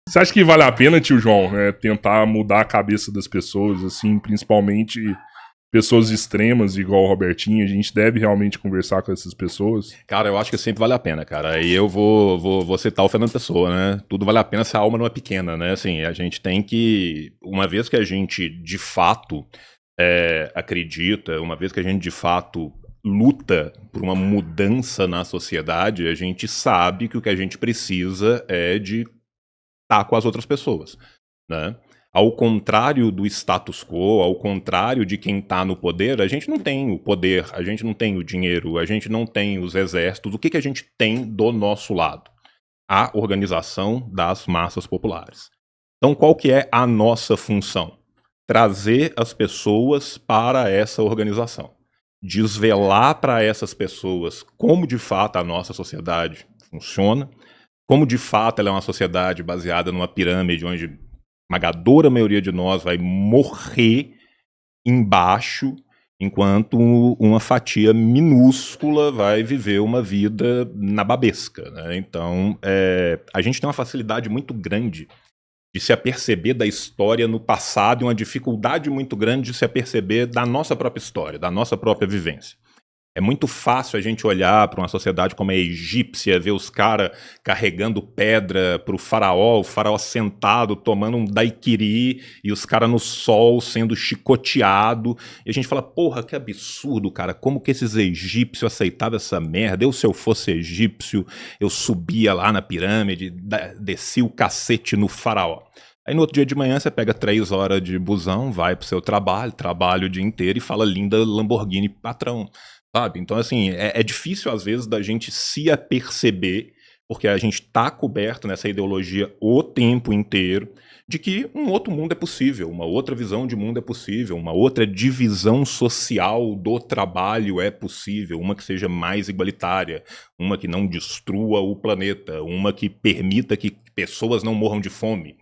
Você acha que vale a pena, tio João, tentar mudar a cabeça das pessoas, assim, principalmente pessoas extremas, igual o Robertinho? A gente deve realmente conversar com essas pessoas? Cara, eu acho que sempre vale a pena, cara. Aí eu vou citar o Fernando Pessoa, né? Tudo vale a pena se a alma não é pequena, né? Assim, a gente tem que. Uma vez que a gente de fato acredita, uma vez que a gente de fato luta por uma mudança na sociedade, a gente sabe que o que a gente precisa é de estar com as outras pessoas, né? Ao contrário do status quo, ao contrário de quem está no poder, a gente não tem o poder, a gente não tem o dinheiro, a gente não tem os exércitos. O que a gente tem do nosso lado? A organização das massas populares. Então, qual que é a nossa função? Trazer as pessoas para essa organização. Desvelar para essas pessoas como de fato a nossa sociedade funciona, como de fato ela é uma sociedade baseada numa pirâmide onde a esmagadora maioria de nós vai morrer embaixo, enquanto uma fatia minúscula vai viver uma vida nababesca, né? Então, a gente tem uma facilidade muito grande de se aperceber da história no passado e uma dificuldade muito grande de se aperceber da nossa própria história, da nossa própria vivência. É muito fácil a gente olhar para uma sociedade como a egípcia, ver os caras carregando pedra para o faraó sentado, tomando um daiquiri, e os caras no sol sendo chicoteado. E a gente fala, porra, que absurdo, cara, como que esses egípcios aceitavam essa merda? Eu, se eu fosse egípcio, eu subia lá na pirâmide, descia o cacete no faraó. Aí no outro dia de manhã você pega 3 horas de busão, vai pro seu trabalho, trabalha o dia inteiro e fala linda Lamborghini patrão. Sabe? Então, assim, é difícil às vezes da gente se aperceber, porque a gente tá coberto nessa ideologia o tempo inteiro, de que um outro mundo é possível, uma outra visão de mundo é possível, uma outra divisão social do trabalho é possível, uma que seja mais igualitária, uma que não destrua o planeta, uma que permita que pessoas não morram de fome,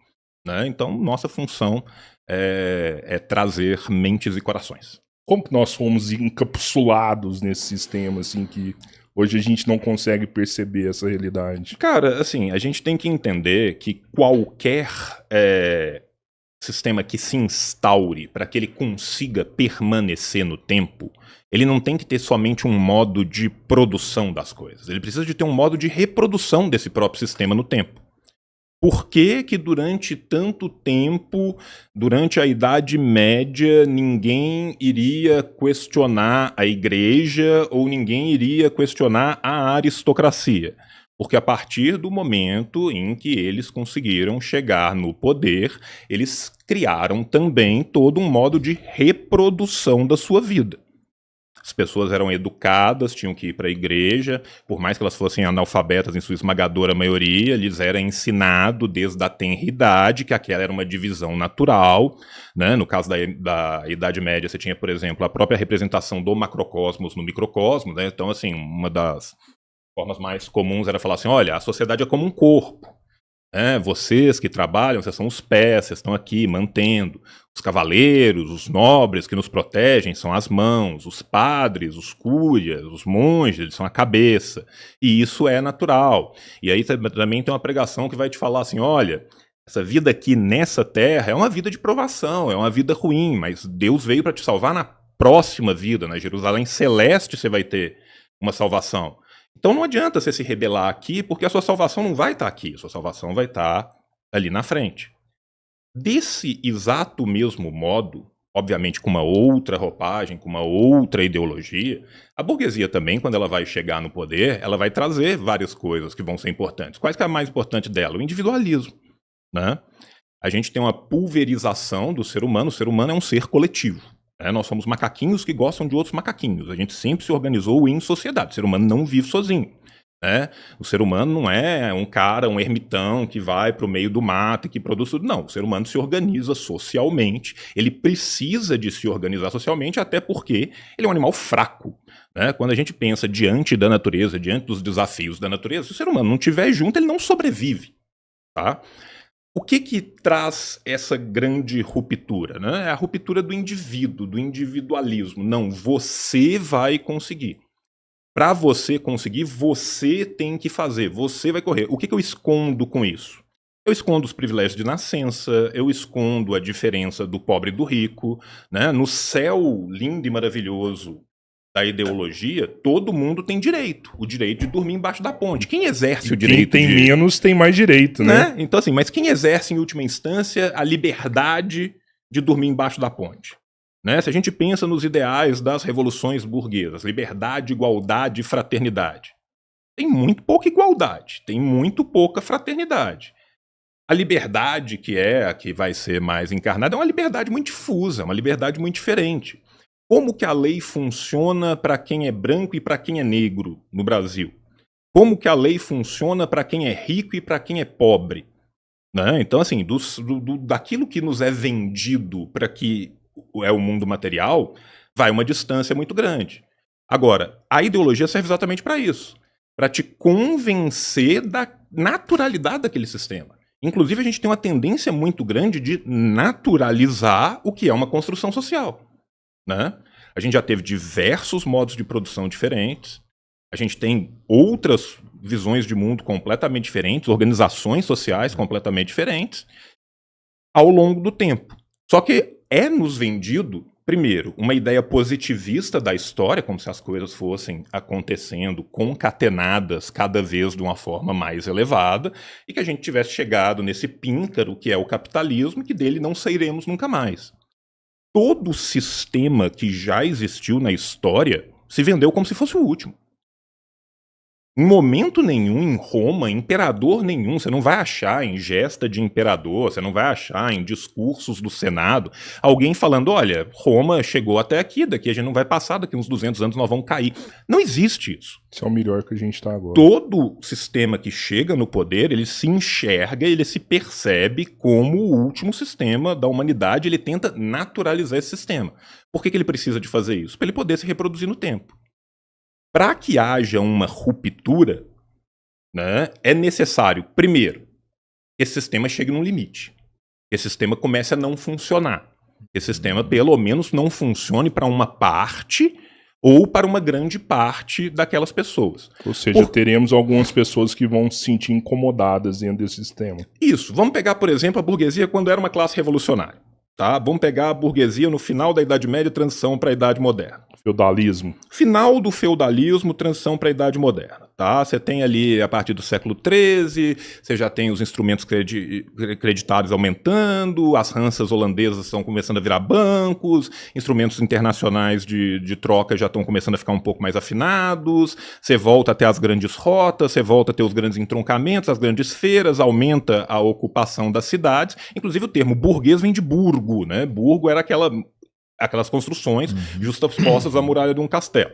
né? Então, nossa função é trazer mentes e corações. Como que nós fomos encapsulados nesse sistema, assim, que hoje a gente não consegue perceber essa realidade? Cara, assim, a gente tem que entender que qualquer sistema que se instaure para que ele consiga permanecer no tempo, ele não tem que ter somente um modo de produção das coisas. Ele precisa de ter um modo de reprodução desse próprio sistema no tempo. Por que que durante tanto tempo, durante a Idade Média, ninguém iria questionar a igreja ou ninguém iria questionar a aristocracia? Porque a partir do momento em que eles conseguiram chegar no poder, eles criaram também todo um modo de reprodução da sua vida. As pessoas eram educadas, tinham que ir para a igreja, por mais que elas fossem analfabetas em sua esmagadora maioria, lhes era ensinado desde a tenra idade que aquela era uma divisão natural, né? No caso da Idade Média, você tinha, por exemplo, a própria representação do macrocosmos no microcosmos, né? Então, assim, uma das formas mais comuns era falar assim, olha, a sociedade é como um corpo. Vocês que trabalham, vocês são os pés, vocês estão aqui mantendo. Os cavaleiros, os nobres que nos protegem são as mãos, os padres, os cúrias, os monges, eles são a cabeça. E isso é natural. E aí também tem uma pregação que vai te falar assim, olha, essa vida aqui nessa terra é uma vida de provação, é uma vida ruim, mas Deus veio para te salvar na próxima vida, na Jerusalém celeste você vai ter uma salvação. Então não adianta você se rebelar aqui, porque a sua salvação não vai estar aqui, a sua salvação vai estar ali na frente. Desse exato mesmo modo, obviamente com uma outra roupagem, com uma outra ideologia, a burguesia também, quando ela vai chegar no poder, ela vai trazer várias coisas que vão ser importantes. Quais que é a mais importante dela? O individualismo, né? A gente tem uma pulverização do ser humano, o ser humano é um ser coletivo. Nós somos macaquinhos que gostam de outros macaquinhos. A gente sempre se organizou em sociedade. O ser humano não vive sozinho. O ser humano não é um cara, um ermitão que vai para o meio do mato e que produz tudo. Não, o ser humano se organiza socialmente. Ele precisa de se organizar socialmente, até porque ele é um animal fraco. Quando a gente pensa diante da natureza, diante dos desafios da natureza, se o ser humano não estiver junto, ele não sobrevive. Tá? O que traz essa grande ruptura? É a ruptura do indivíduo, do individualismo. Não, você vai conseguir. Para você conseguir, você tem que fazer, você vai correr. O que eu escondo com isso? Eu escondo os privilégios de nascença, eu escondo a diferença do pobre e do rico, né? No céu lindo e maravilhoso da ideologia, todo mundo tem direito. O direito de dormir embaixo da ponte. Quem exerce o direito Quem tem menos tem mais direito, né? Então assim, mas quem exerce em última instância a liberdade de dormir embaixo da ponte? Né? Se a gente pensa nos ideais das revoluções burguesas, liberdade, igualdade e fraternidade. Tem muito pouca igualdade, tem muito pouca fraternidade. A liberdade, que é a que vai ser mais encarnada, é uma liberdade muito difusa, uma liberdade muito diferente. Como que a lei funciona para quem é branco e para quem é negro no Brasil? Como que a lei funciona para quem é rico e para quem é pobre? Né? Então, assim, daquilo que nos é vendido para que é o mundo material, vai uma distância muito grande. Agora, a ideologia serve exatamente para isso, para te convencer da naturalidade daquele sistema. Inclusive, a gente tem uma tendência muito grande de naturalizar o que é uma construção social. Né? A gente já teve diversos modos de produção diferentes, a gente tem outras visões de mundo completamente diferentes, organizações sociais completamente diferentes, ao longo do tempo. Só que é nos vendido, primeiro, uma ideia positivista da história, como se as coisas fossem acontecendo concatenadas cada vez de uma forma mais elevada, e que a gente tivesse chegado nesse píncaro que é o capitalismo, e que dele não sairemos nunca mais. Todo sistema que já existiu na história se vendeu como se fosse o último. Em momento nenhum, em Roma, imperador nenhum, você não vai achar em gesta de imperador, você não vai achar em discursos do Senado, alguém falando, olha, Roma chegou até aqui, daqui a gente não vai passar, daqui uns 200 anos nós vamos cair. Não existe isso. Isso é o melhor que a gente está agora. Todo sistema que chega no poder, ele se enxerga, ele se percebe como o último sistema da humanidade, ele tenta naturalizar esse sistema. Por que ele precisa de fazer isso? Para ele poder se reproduzir no tempo. Para que haja uma ruptura, né, é necessário, primeiro, que esse sistema chegue num limite. Que esse sistema comece a não funcionar. Que esse sistema, pelo menos, não funcione para uma parte ou para uma grande parte daquelas pessoas. Ou seja, teremos algumas pessoas que vão se sentir incomodadas dentro desse sistema. Isso. Vamos pegar, por exemplo, a burguesia quando era uma classe revolucionária. Tá? Vamos pegar a burguesia no final da Idade Média e transição para a Idade Moderna. Feudalismo. Final do feudalismo, transição para a Idade Moderna. Tá? Você tem ali, a partir do século XIII, você já tem os instrumentos creditários aumentando, as ranças holandesas estão começando a virar bancos, instrumentos internacionais de troca já estão começando a ficar um pouco mais afinados, você volta a ter as grandes rotas, você volta a ter os grandes entroncamentos, as grandes feiras, aumenta a ocupação das cidades. Inclusive o termo burguês vem de burgo, né? Burgo era aquelas construções justapostas à muralha de um castelo.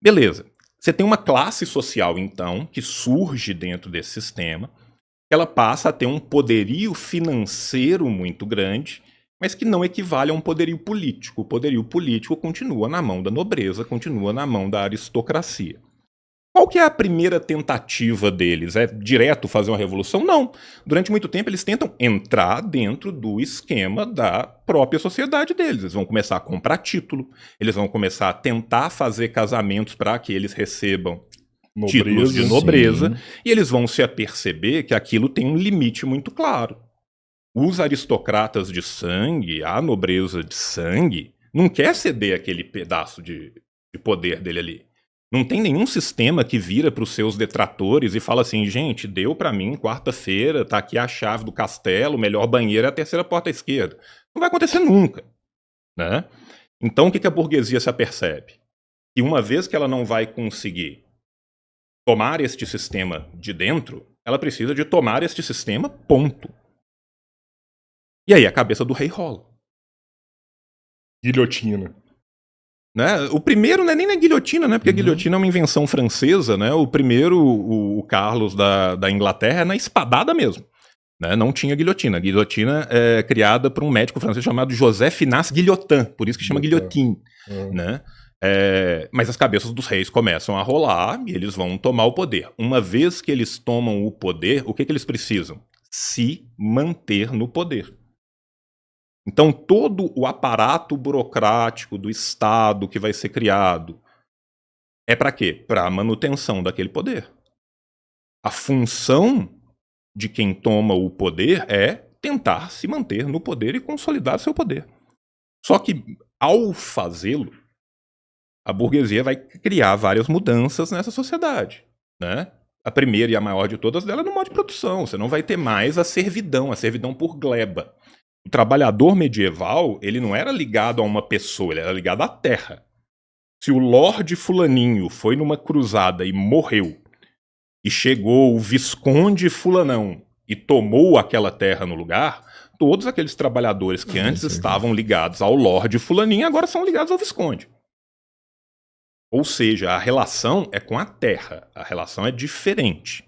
Beleza. Você tem uma classe social, então, que surge dentro desse sistema, ela passa a ter um poderio financeiro muito grande, mas que não equivale a um poderio político. O poderio político continua na mão da nobreza, continua na mão da aristocracia. Qual que é a primeira tentativa deles? É direto fazer uma revolução? Não. Durante muito tempo eles tentam entrar dentro do esquema da própria sociedade deles. Eles vão começar a comprar título, eles vão começar a tentar fazer casamentos para que eles recebam títulos de nobreza, e eles vão se aperceber que aquilo tem um limite muito claro. Os aristocratas de sangue, a nobreza de sangue, não quer ceder aquele pedaço de poder dele ali. Não tem nenhum sistema que vira para os seus detratores e fala assim, gente, deu para mim quarta-feira, tá aqui a chave do castelo, o melhor banheiro é a terceira porta à esquerda. Não vai acontecer nunca. Né? Então o que a burguesia se apercebe? Que uma vez que ela não vai conseguir tomar este sistema de dentro, ela precisa de tomar este sistema, ponto. E aí a cabeça do rei rola. Guilhotina. Né? O primeiro não é nem na guilhotina, né? Porque a guilhotina é uma invenção francesa, né? O primeiro, o Carlos da Inglaterra, é na espadada mesmo. Né? Não tinha guilhotina. A guilhotina é criada por um médico francês chamado José Finance Guillotin, por isso que chama guilhotine. Né? Mas as cabeças dos reis começam a rolar e eles vão tomar o poder. Uma vez que eles tomam o poder, o que eles precisam? Se manter no poder. Então, todo o aparato burocrático do Estado que vai ser criado é para quê? Para a manutenção daquele poder. A função de quem toma o poder é tentar se manter no poder e consolidar seu poder. Só que, ao fazê-lo, a burguesia vai criar várias mudanças nessa sociedade, né? A primeira e a maior de todas dela é no modo de produção. Você não vai ter mais a servidão por gleba. O trabalhador medieval, ele não era ligado a uma pessoa, ele era ligado à terra. Se o Lorde Fulaninho foi numa cruzada e morreu, e chegou o Visconde Fulanão e tomou aquela terra no lugar, todos aqueles trabalhadores que antes estavam ligados ao Lorde Fulaninho agora são ligados ao Visconde. Ou seja, a relação é com a terra, a relação é diferente.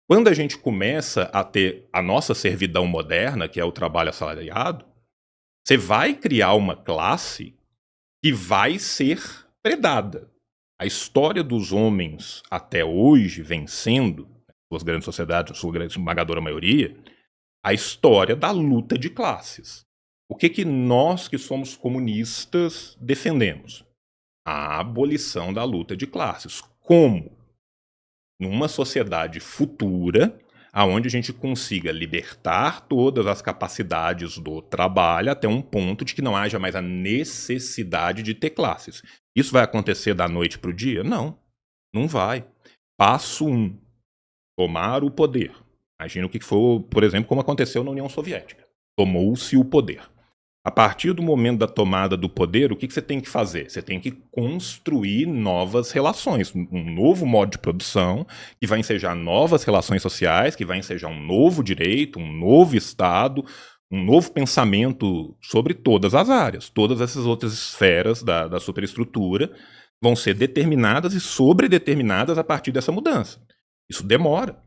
Quando a gente começa a ter a nossa servidão moderna, que é o trabalho assalariado, você vai criar uma classe que vai ser predada. A história dos homens até hoje vem sendo, suas grandes sociedades, a sua grande esmagadora maioria, a história da luta de classes. O que nós que somos comunistas defendemos? A abolição da luta de classes. Como? Numa sociedade futura, aonde a gente consiga libertar todas as capacidades do trabalho até um ponto de que não haja mais a necessidade de ter classes. Isso vai acontecer da noite para o dia? Não, não vai. Passo 1, tomar o poder. Imagina o que foi, por exemplo, como aconteceu na União Soviética. Tomou-se o poder. A partir do momento da tomada do poder, o que você tem que fazer? Você tem que construir novas relações, um novo modo de produção, que vai ensejar novas relações sociais, que vai ensejar um novo direito, um novo Estado, um novo pensamento sobre todas as áreas. Todas essas outras esferas da superestrutura vão ser determinadas e sobredeterminadas a partir dessa mudança. Isso demora.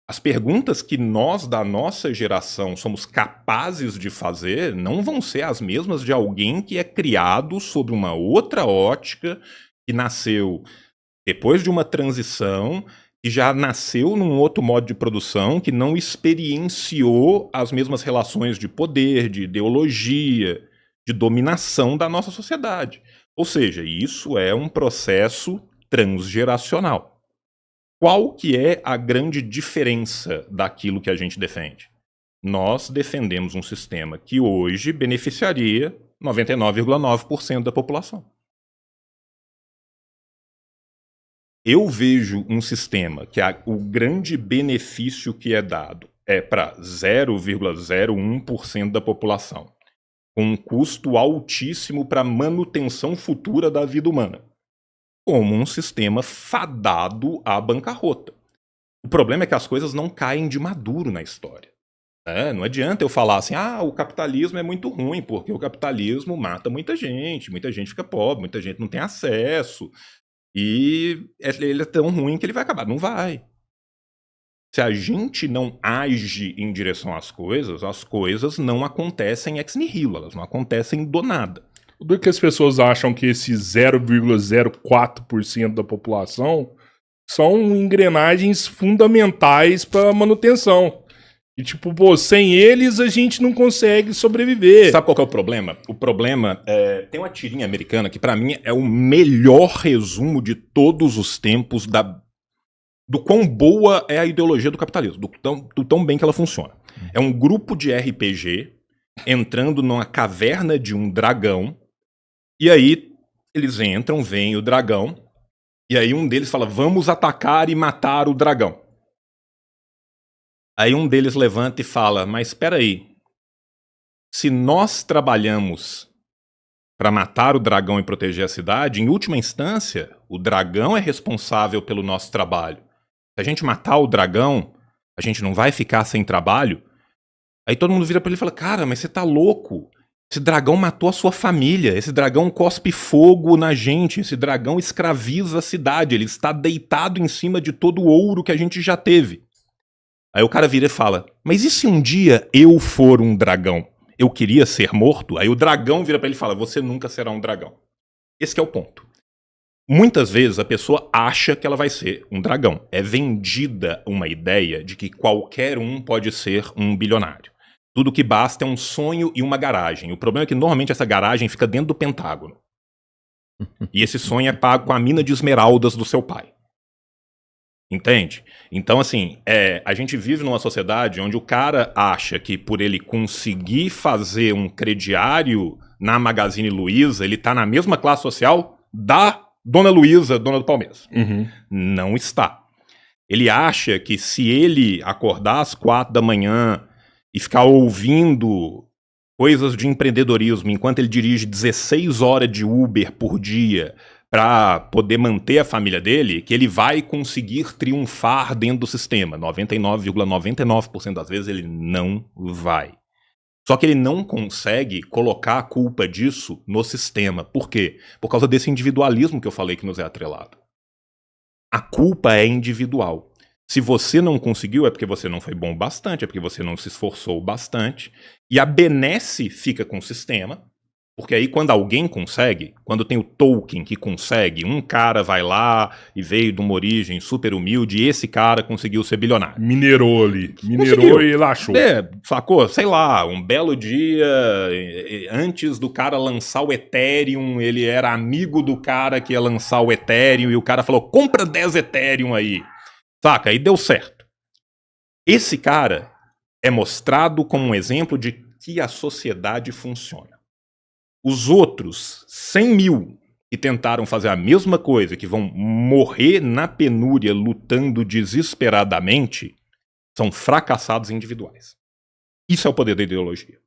As perguntas que nós, da nossa geração, somos capazes de fazer não vão ser as mesmas de alguém que é criado sob uma outra ótica, que nasceu depois de uma transição, que já nasceu num outro modo de produção, que não experienciou as mesmas relações de poder, de ideologia, de dominação da nossa sociedade. Ou seja, isso é um processo transgeracional. Qual que é a grande diferença daquilo que a gente defende? Nós defendemos um sistema que hoje beneficiaria 99,9% da população. Eu vejo um sistema que o grande benefício que é dado é para 0,01% da população, com um custo altíssimo para a manutenção futura da vida humana, como um sistema fadado à bancarrota. O problema é que as coisas não caem de maduro na história. Não adianta eu falar assim, o capitalismo é muito ruim, porque o capitalismo mata muita gente fica pobre, muita gente não tem acesso, e ele é tão ruim que ele vai acabar. Não vai. Se a gente não age em direção às coisas, as coisas não acontecem ex nihilo, elas não acontecem do nada. Do que as pessoas acham que esse 0,04% da população são engrenagens fundamentais para manutenção. E tipo, sem eles a gente não consegue sobreviver. Sabe qual que é o problema? O problema tem uma tirinha americana que para mim é o melhor resumo de todos os tempos do quão boa é a ideologia do capitalismo, do tão bem que ela funciona. É um grupo de RPG entrando numa caverna de um dragão. E aí, eles entram, vem o dragão, e aí um deles fala, vamos atacar e matar o dragão. Aí um deles levanta e fala, mas espera aí, se nós trabalhamos para matar o dragão e proteger a cidade, em última instância, o dragão é responsável pelo nosso trabalho. Se a gente matar o dragão, a gente não vai ficar sem trabalho? Aí todo mundo vira para ele e fala, cara, mas você tá louco? Esse dragão matou a sua família, esse dragão cospe fogo na gente, esse dragão escraviza a cidade, ele está deitado em cima de todo o ouro que a gente já teve. Aí o cara vira e fala, mas e se um dia eu for um dragão? Eu queria ser morto? Aí o dragão vira pra ele e fala, você nunca será um dragão. Esse que é o ponto. Muitas vezes a pessoa acha que ela vai ser um dragão. É vendida uma ideia de que qualquer um pode ser um bilionário. Tudo que basta é um sonho e uma garagem. O problema é que normalmente essa garagem fica dentro do Pentágono. E esse sonho é pago com a mina de esmeraldas do seu pai. Entende? Então, assim, a gente vive numa sociedade onde o cara acha que por ele conseguir fazer um crediário na Magazine Luiza, ele tá na mesma classe social da Dona Luiza, dona do Palmeiras. Não está. Ele acha que se ele acordar às 4 da manhã e ficar ouvindo coisas de empreendedorismo enquanto ele dirige 16 horas de Uber por dia para poder manter a família dele, que ele vai conseguir triunfar dentro do sistema. 99,99% das vezes ele não vai. Só que ele não consegue colocar a culpa disso no sistema. Por quê? Por causa desse individualismo que eu falei que nos é atrelado. A culpa é individual. Se você não conseguiu, é porque você não foi bom bastante, é porque você não se esforçou bastante. E a benesse fica com o sistema. Porque aí quando alguém consegue, quando tem o Tolkien que consegue, um cara vai lá e veio de uma origem super humilde e esse cara conseguiu ser bilionário. Minerou ali. Minerou e relaxou. Sacou? Sei lá, um belo dia, antes do cara lançar o Ethereum, ele era amigo do cara que ia lançar o Ethereum e o cara falou, compra 10 Ethereum aí. Saca? Aí deu certo. Esse cara é mostrado como um exemplo de que a sociedade funciona. Os outros 100 mil que tentaram fazer a mesma coisa, que vão morrer na penúria lutando desesperadamente, são fracassados individuais. Isso é o poder da ideologia.